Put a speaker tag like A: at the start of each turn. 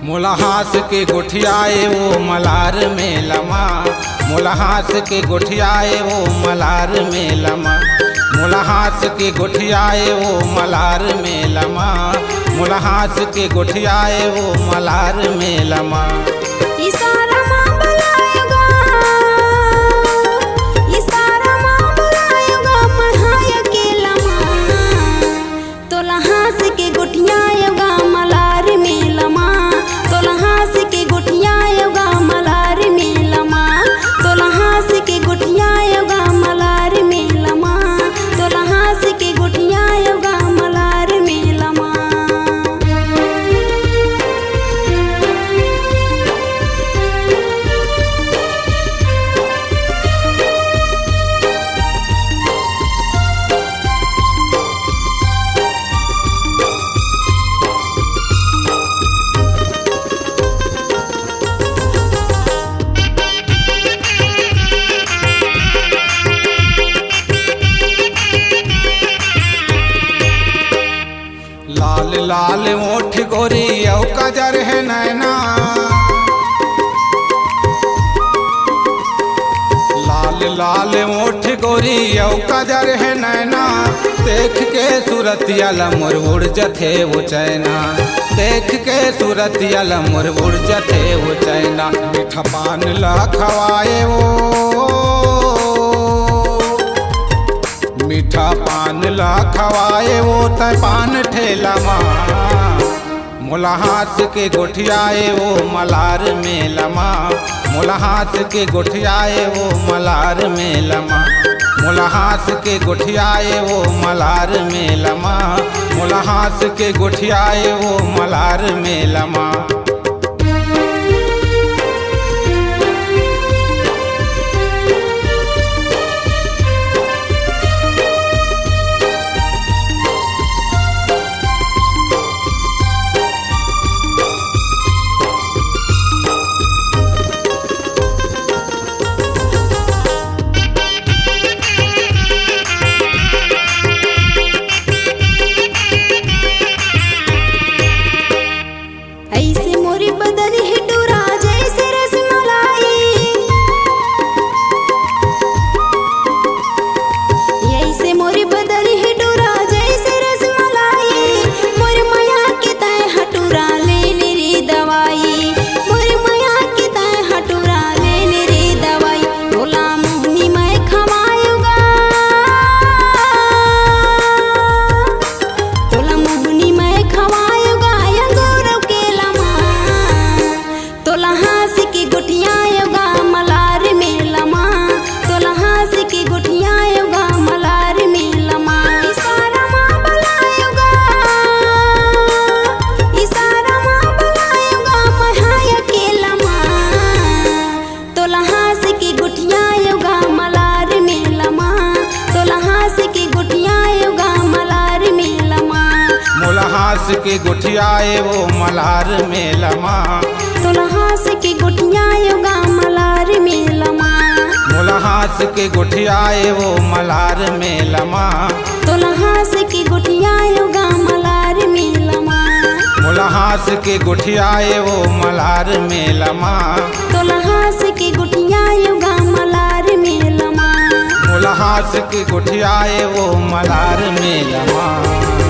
A: मुलहास के गुठियाए वो मलार में लमा, मुलहास के गुठियाए वो मलार में लमा, मुलहास के गुठियाए वो मलार में लमा, मुलहास के गुठियाए वो मलार में लमा। लाल लाल ओठ गोरी औ कजर है नैना, लाल लाल ओठ गोरी औ कजर है नैना, देख के सूरतिया लमुर उड़ जथे वो चैना, देख के सूरतिया लमुर उड़ जथे वो चैना। मीठा पान ला खवाए वो, मीठा पान ला खवाए वो त पान ठेलमा, मुलहास के गुठियाए वो मलार में लमा, मुलहास के गुठियाए वो मलार में लमा, मुलहास के गुठियाए वो मलार में लमा, मुलहास के गुठियाए वो मलार में लमा। मुलहास के गुठियाए वो मलार में लमा,
B: मुलहास के गुठियाए वो मलार में लमा,
A: मुलहास के गुठियाए वो मलार में लमा,
B: मुलहास के गुठियाए वो मलार में लमा,
A: मुलहास के गुठियाए वो मलार में लमा,
B: मुलहास के गुठियाए वो मलार में लमा,
A: मुलहास के गुठियाए वो मलार में लमा।